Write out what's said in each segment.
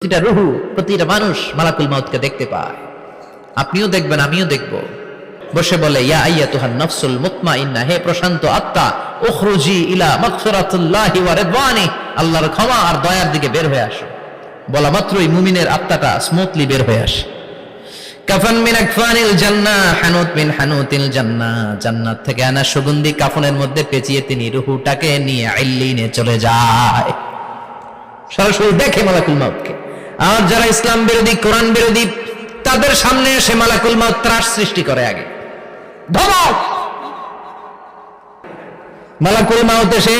প্রতিটা রুহু, প্রতিটা মানুষ মালাকুল মাউতকে দেখতে পায়। আপনিও দেখবেন, আমিও দেখব। বসে বলে, ইয়া আইয়াতুহান নাফসুল মুতমাইন্নাহ, হে প্রশান্ত আত্মা, উখরুজি ইলা মাগফিরাতিল্লাহি ওয়া রিদওয়ানি, আল্লাহর ক্ষমা আর দয়ার দিকে বের হয়ে আসো। বলা মাত্রই মুমিনের আত্মাটা স্মুথলি বের হয়ে আসে। কাফান মিন আকফানিল জান্নাহ, হানুত মিন হানুতিল জান্নাহ, জান্নাত থেকে আনা সুগন্ধি কাফনের মধ্যে পেঁচিয়ে তিনি রুহুটাকে নিয়ে ইল্লিনে চলে যায়। সরাসরি দেখে মালাকুল মাউতকে। আর যারা ইসলাম বিরোধী, কোরআন বিরোধী, তাদের সামনে এসে মালাকুল মাউত ত্রাস সৃষ্টি করে। আগে ধমক, মালাকুল মাউত এসে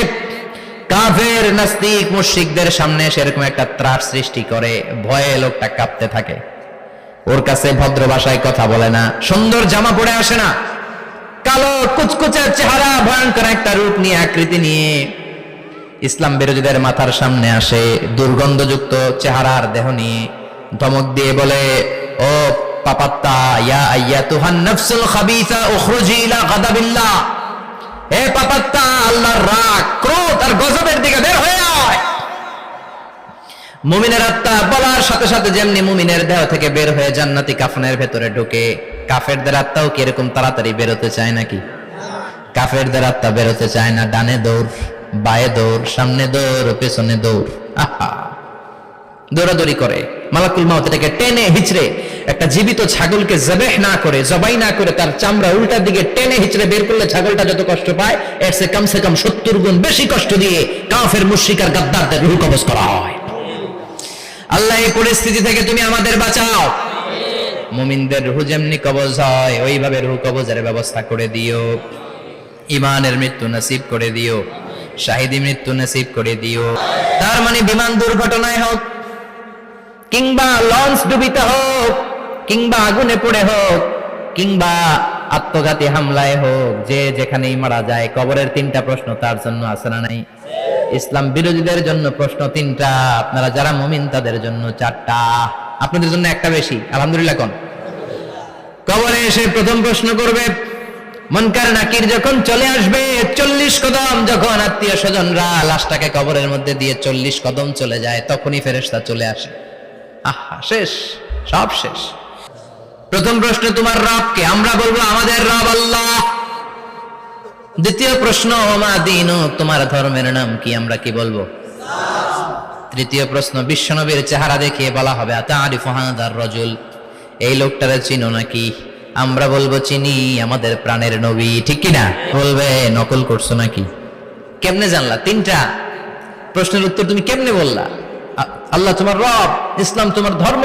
কাফের, নাস্তিক, মুশরিকদের সামনে এসে এরকম একটা ত্রাস সৃষ্টি করে। ভয়ে লোকটা কাঁপতে থাকে। ওর কাছে ভদ্র ভাষায় কথা বলে না, সুন্দর জামা পরে আসে না, কালো কুচকুচে চেহারা, ভয়ঙ্কর একটা রূপ নিয়ে, আকৃতি নিয়ে ইসলাম বিরোধীদের মাথার সামনে আসে, দুর্গন্ধযুক্ত চেহারার দেহ নিয়ে ধমক দিয়ে বলে, ও পাপাত্তা, ইয়া আইয়াতুহান নাফসুল খাবিসা উখরুজি ইলা গাদাবিল্লাহ, হে পাপাত্তা, আল্লাহর রাগ, ক্রোধ আর গজবের দিকে বের হয়ে আয়। মুমিনের আত্মা বলার সাথে সাথে যেমনি মুমিনের দেহ থেকে বের হয়ে জান্নাতি কাফনের ভেতরে ঢুকে, কাফেরদের আত্মাও কি এরকম তাড়াতাড়ি বেরোতে চায় নাকি? কাফেরদের আত্মা বেরোতে চায় না। ডানে দৌড়, বায়ে দৌড়, সামনে দৌড়, পেছনে দৌড়, আহা, দৌড়াদৌড়ি করে। মালাকুল মাউত এটাকে টেনে হিচড়ে, একটা জীবিত ছাগলকে জবাই না করে, তার চামড়া উল্টার দিকে টেনে হিচড়ে বের করলে ছাগলটা যত কষ্ট পায়, এর চেয়ে কমসে কম 70 গুণ বেশি কষ্ট দিয়ে কাফের, মুশরিক আর গাদ্দারদের রূহ কবজ করা হয়। আল্লাহ, এই পরিস্থিতি থেকে তুমি আমাদের বাঁচাও। মুমিনদের রূহ যেমনি কবজ হয়, ওইভাবে রূহ কবজের ব্যবস্থা করে দিও। ইমানের মৃত্যু নসিব করে দিও, শাহিদি মৃত্যু নসিব করে দিও। তার মানে বিমান দুর্ঘটনায় হোক, কিংবা লঞ্চ ডুবিতে হোক, কিংবা আগুনে পড়ে হোক, কিংবা আত্মঘাতী হামলায় হোক, যে যেখানেই মারা যায়, কবরের 3টা প্রশ্ন তার জন্য আছে না নাই? ইসলাম বিরোধীদের জন্য প্রশ্ন 3টা, আপনারা যারা মুমিন তাদের জন্য 4টা, আপনাদের জন্য একটা বেশি। আলহামদুলিল্লাহ কোন? কবরে এসে প্রথম প্রশ্ন করবে, মুনকার নাকির যখন চলে আসবে, 40 কদম যখন আত্মীয় স্বজনরা লাশটাকে কবরের মধ্যে দিয়ে 40 কদম চলে যায়, তখনই ফেরেশতা চলে আসে। আহা, শেষ, সব শেষ। প্রথম প্রশ্ন, তোমার রব কে? আমরা বলবো আমাদের রব আল্লাহ। দ্বিতীয় প্রশ্ন, ওমা দীনুক, তোমার ধর্মের নাম কি? আমরা কি বলবো? তৃতীয় প্রশ্ন, বিশ্বনবীর চেহারা দেখিয়ে বলা হবে, আতারিফু হাদার রাজুল, এই লোকটারে চিনো নাকি? আমরা বলবো চিনি, আমাদের প্রাণের নবী। ঠিক কিনা? বলবে নকল করছো নাকি? কেমনে জানলা? 3টা প্রশ্নের উত্তর তুমি কেমনে বললা? আল্লাহ তোমার রব, ইসলাম তোমার ধর্ম,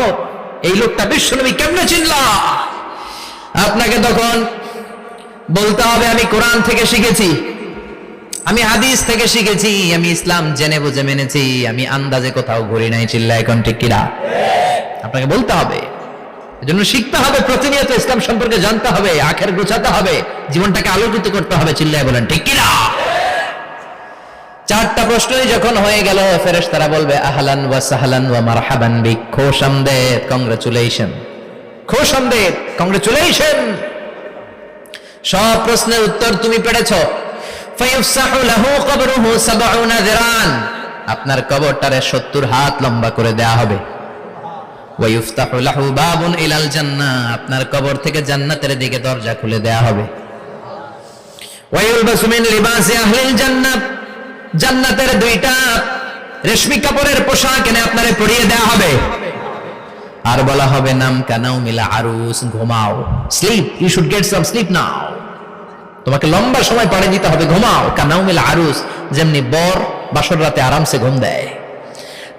এই লোকটা বিশ্বনবী, কেমনে চিনলা? আপনাকে তখন বলতে হবে, আমি কোরআন থেকে শিখেছি, আমি হাদিস থেকে শিখেছি, আমি ইসলাম জেনে বুঝে মেনেছি, আমি আন্দাজে কোথাও ঘুরি নাই। চিল্লা এখন ঠিক কিনা? আপনাকে বলতে হবে। এজন্য শিখতে হবে, প্রতিনিয়ত ইসলাম সম্পর্কে জানতে হবে, আখের গোছাতে হবে, জীবনটাকে আলোকিত করতে হবে। চিল্লায় বলেন ঠিক কিনা? 4টা প্রশ্নই যখন হয়ে গেল, ফেরেশতারা বলবে, আহলান ওয়া সাহলান ওয়া মারহাবান বিক, খোশামদেদ, কংগ্রাচুলেশন, খোশামদেদ, কংগ্রাচুলেশন, সব প্রশ্নের উত্তর তুমি পেরেছো। ফায়ুফসাহু লাহু কবরুহু 70 যিরান, আপনার কবরটারে 70 হাত লম্বা করে দেয়া হবে। ওয়ায়ুফতাহু লাহু বাবুন ইলাল জান্নাহ, আপনার কবর থেকে জান্নাতের দিকে দরজা খুলে দেয়া হবে। ওয়ায়ুলবাসু মিন লিবাসি আহলিল জান্নাহ, জান্নাতের 2টা রেশমি কাপড়ের পোশাক এনে আপনারে পরিয়ে দেয়া হবে। আর বলা হবে, নাম কানাউ মিলা আরুস, ঘুমাও, sleep, you should get some sleep now, তোমাকে লম্বা সময় পাড়ি দিতে হবে, ঘুমাও। কানাউ মিলা আরুস, যেমনি বর বাসর রাতে আরামসে ঘুম দেয়,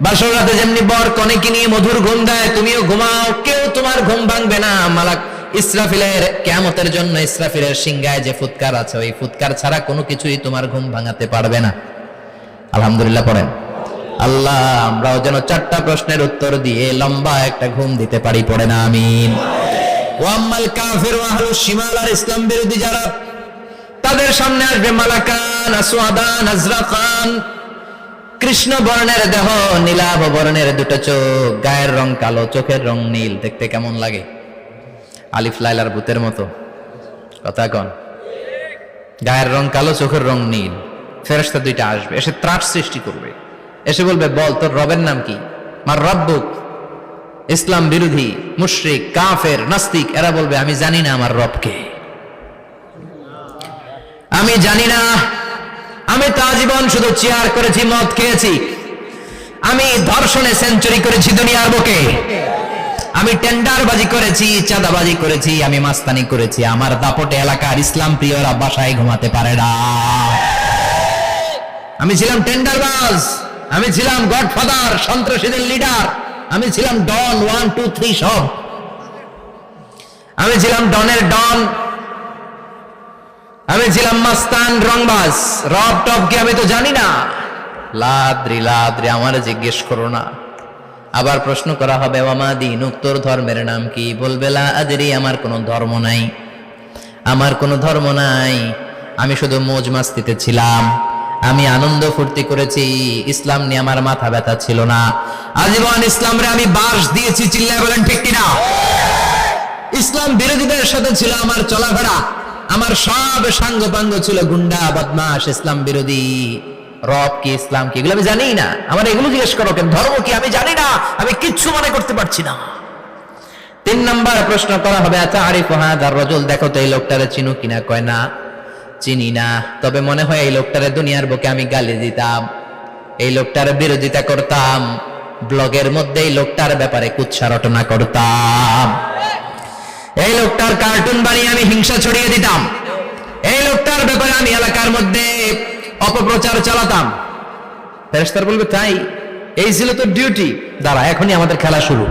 বাসর রাতে যেমনি বর কনেকে নিয়ে মধুর ঘুম দেয়, তুমিও ঘুমাও, কেউ তোমার ঘুম ভাঙবে না। মালাক ইসরাফিলের, কিয়ামতের জন্য ইসরাফিলের সিংহায় যে ফুৎকার আছে, ওই ফুৎকার ছাড়া কোনো কিছুই তোমার ঘুম ভাঙাতে পারবে না। আলহামদুলিল্লাহ পড়েন। আল্লাহ, আমরাও যেন 4টা প্রশ্নের উত্তর দিয়ে লম্বা একটা ঘুম দিতে পারি। পড়ে না আমিন। ওয়াম্মাল কাফির ওয়া আহলুশ শিমাল, আর ইসলাম বিরোধী যারা, তাদের সামনে আসবে মালাকান আসওয়াদান আজরাকান, কৃষ্ণ বর্ণের দেহ, নীলাভ বর্ণের 2টো চোখ, গায়ের রং কালো, চোখের রং নীল। দেখতে কেমন লাগে? আলিফ লাইলার ভূতের মতো। কথা কন? গায়ের রং কালো, চোখের রং নীল। ফেরেশতা 2টা আসবে, এসে ত্রাস সৃষ্টি করবে, এসে বলবে, বল তোর রবের নাম কি? মার রব্বুক, ইসলাম বিরোধী মুশরিক কাফের নাস্তিক এরা বলবে আমি জানি না আমার রবকে, আমি জানি না, আমি তো আজীবন শুধু চেয়ার করেছি, মদ খেয়েছি, আমি ধর্ষণে সেঞ্চুরি করেছি দুনিয়ার বুকে, আমি টেন্ডারবাজি করেছি, চাঁদাবাজি করেছি, আমি মাস্তানি করেছি, আমার দাপটে এলাকার ইসলাম প্রিয়রা বাসায় ঘুমাতে পারে না। আমি ছিলাম টেন্ডারবাজ, আমি ছিলাম গডফাদার, সন্ত্রাসীদের লিডার, আমি ছিলাম ডন 1 2 3 সব, আমি ছিলাম ডনের ডন, আমি ছিলাম মাস্তান রংবাজ, রব টপ কি আমি তো জানি না। লাদ্রি লাদ্রি আমার জিজ্ঞেস করো না। আবার প্রশ্ন করা হবে ওয়ামা দীনুক, তোর ধর্মের নাম কি? বলবে লা আদরি, আমার কোনো ধর্ম নাই, আমার কোনো ধর্ম নাই, আমি শুধু মৌজ মাস্তিতে ছিলাম, আমি আনন্দ ফুর্তি করেছি, ইসলাম নিয়ে আমার মাথা ব্যথা ছিল না, আজীবন ইসলামরে আমি বাস দিয়েছি, চিল্লায় বলেন ঠিক কিনা? ইসলাম বিরোধীদের সাথে ছিল আমার চলাফেরা, আমার সব সাঙ্গপাঙ্গ ছিল গুন্ডা বদমাশ ইসলাম বিরোধী। রব কি, ইসলাম কি, এগুলো আমি জানি না, আমার এগুলো জিজ্ঞেস করো কেন? ধর্ম কি আমি জানি না, আমি কিচ্ছু মনে করতে পারছি না। 3 নাম্বার প্রশ্ন করা হবে আচ্ছা আরিফ হাদার রাজুল, দেখো তো এই লোকটারে চিনো কিনা? কয় না চিনি না, তবে মনে হয় এই লোকটারে দুনিয়ার বুকে আমি গালি দিতাম, এই লোকটার বিরোধিতা করতাম, ব্লগের মধ্যে এই লোকটার ব্যাপারে কুৎসা রটনা করতাম, এই লোকটার কার্টুন বানিয়ে আমি হিংসা ছড়িয়ে দিতাম, এই লোকটার ব্যাপারে আমি এলাকার মধ্যে অপপ্রচার চালাতাম। ফেরেশতারা বলবে তাই, এই ছিল তো ডিউটি, দাঁড়া এখনই আমাদের খেলা শুরু।